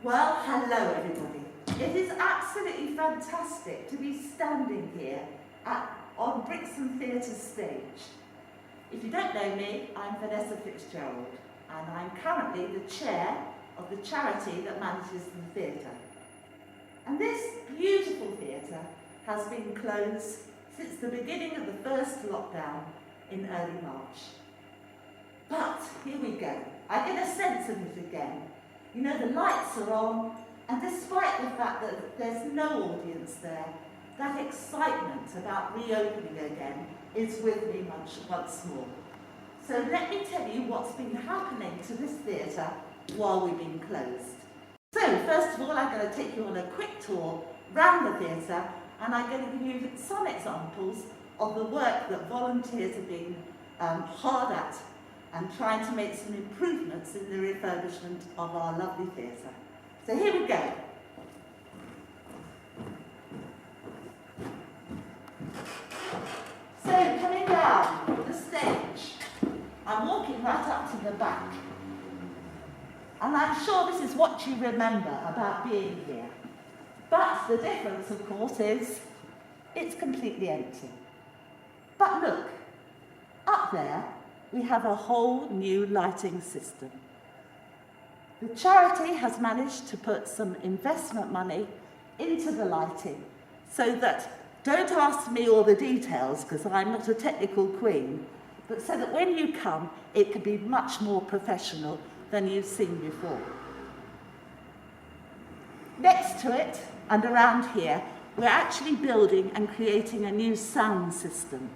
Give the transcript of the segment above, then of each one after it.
Well, hello everybody. It is absolutely fantastic to be standing here on Brixham Theatre stage. If you don't know me, I'm Vanessa Fitzgerald and I'm currently the chair of the charity that manages the theatre. And this beautiful theatre has been closed since the beginning of the first lockdown in early March. But here we go. I get a sense of it again. You know, the lights are on, and despite the fact that there's no audience there, that excitement about reopening again is with me once more. So let me tell you what's been happening to this theatre while we've been closed. So first of all, I'm going to take you on a quick tour round the theatre, and I'm going to give you some examples of the work that volunteers have been hard at and trying to make some improvements in the refurbishment of our lovely theatre. So here we go. So coming down the stage, I'm walking right up to the back. And I'm sure this is what you remember about being here. But the difference, of course, is it's completely empty. But look, up there, we have a whole new lighting system. The charity has managed to put some investment money into the lighting so that, don't ask me all the details because I'm not a technical queen, but so that when you come, it can be much more professional than you've seen before. Next to it and around here, we're actually building and creating a new sound system.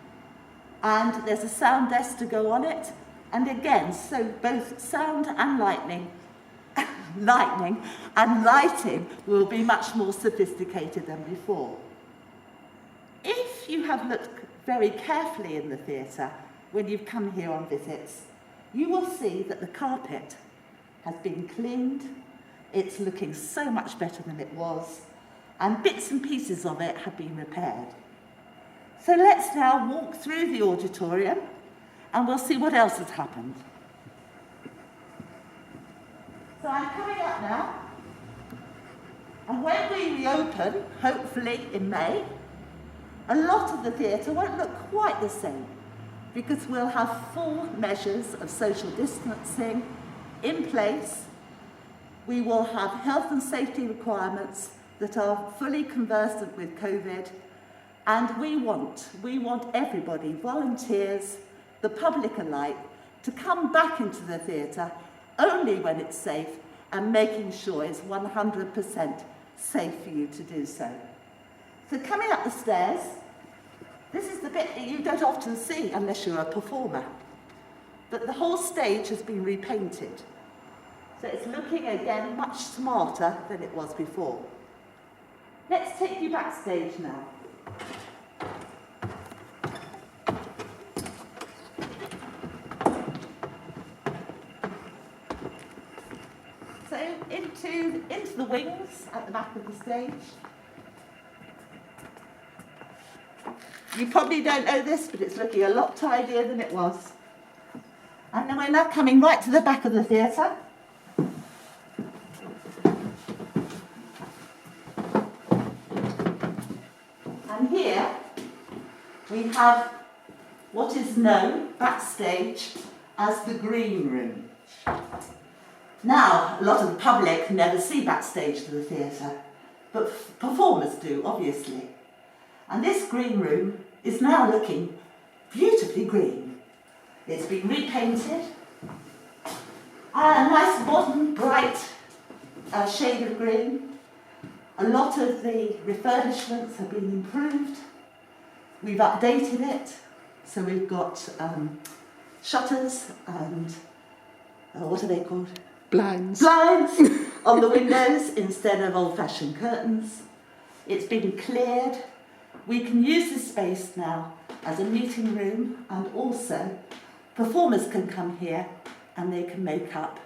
And there's a sound desk to go on it. And again, so both sound and lightning and lighting will be much more sophisticated than before. If you have looked very carefully in the theatre when you've come here on visits, you will see that the carpet has been cleaned. It's looking so much better than it was, and bits and pieces of it have been repaired. So let's now walk through the auditorium and we'll see what else has happened. So I'm coming up now, and when we reopen, hopefully in May, a lot of the theatre won't look quite the same because we'll have full measures of social distancing in place. We will have health and safety requirements that are fully conversant with COVID. And we want everybody, volunteers, the public alike, to come back into the theatre only when it's safe and making sure it's 100% safe for you to do so. So coming up the stairs, this is the bit that you don't often see unless you're a performer. But the whole stage has been repainted. So it's looking again much smarter than it was before. Let's take you backstage now. So into the wings at the back of the stage. You probably don't know this, but it's looking a lot tidier than it was. And then we're now coming right to the back of the theatre. And here we have what is known backstage as the green room. Now, a lot of the public never see backstage to the theatre, but performers do, obviously. And this green room is now looking beautifully green. It's been repainted, a nice modern, bright shade of green. A lot of the refurbishments have been improved. We've updated it, so we've got shutters and what are they called? Blinds. Blinds on the windows instead of old-fashioned curtains. It's been cleared. We can use this space now as a meeting room, and also performers can come here and they can make up.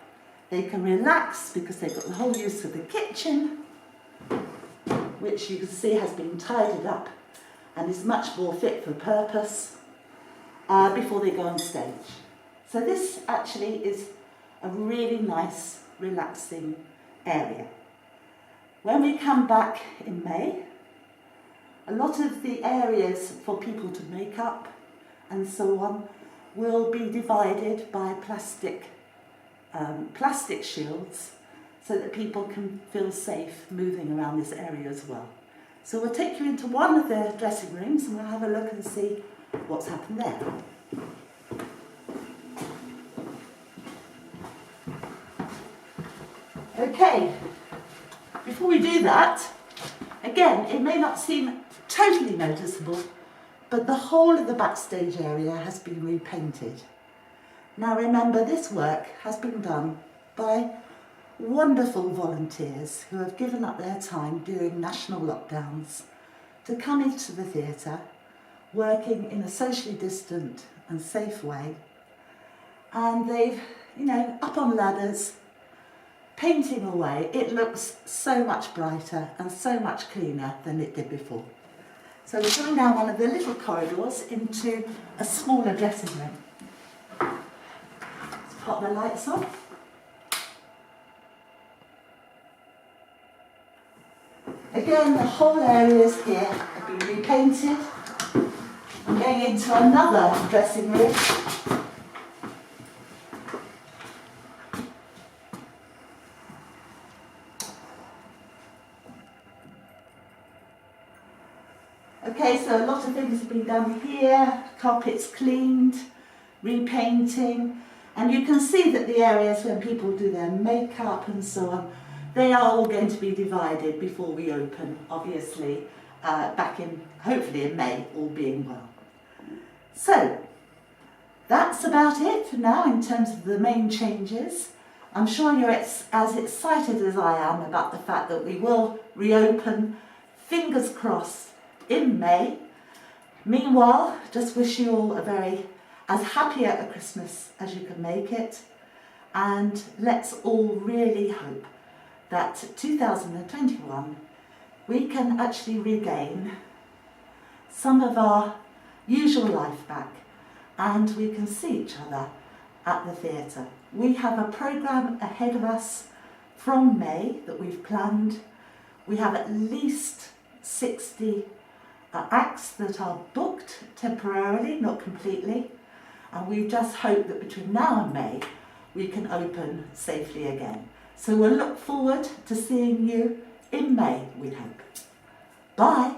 They can relax because they've got the whole use of the kitchen, which you can see has been tidied up and is much more fit for purpose before they go on stage. So this actually is a really nice, relaxing area. When we come back in May, a lot of the areas for people to make up and so on will be divided by plastic shields so that people can feel safe moving around this area as well. So we'll take you into one of the dressing rooms and we'll have a look and see what's happened there. Okay, before we do that, again, it may not seem totally noticeable, but the whole of the backstage area has been repainted. Now remember, this work has been done by wonderful volunteers who have given up their time during national lockdowns to come into the theatre, working in a socially distant and safe way. And they've, up on ladders, painting away. It looks so much brighter and so much cleaner than it did before. So we're going down one of the little corridors into a smaller dressing room. Let's pop the lights on. Again, the whole areas here have been repainted. I'm going into another dressing room. Okay, so a lot of things have been done here, carpets cleaned, repainting, and you can see that the areas when people do their makeup and so on, they are all going to be divided before we open, obviously, hopefully in May, all being well. So, that's about it for now in terms of the main changes. I'm sure you're as excited as I am about the fact that we will reopen, fingers crossed, in May. Meanwhile, just wish you all as happy a Christmas as you can make it, and let's all really hope that 2021 we can actually regain some of our usual life back and we can see each other at the theatre. We have a programme ahead of us from May that we've planned. We have at least 60 acts that are booked temporarily, not completely, and we just hope that between now and May we can open safely again. So we'll look forward to seeing you in May, we hope. Bye.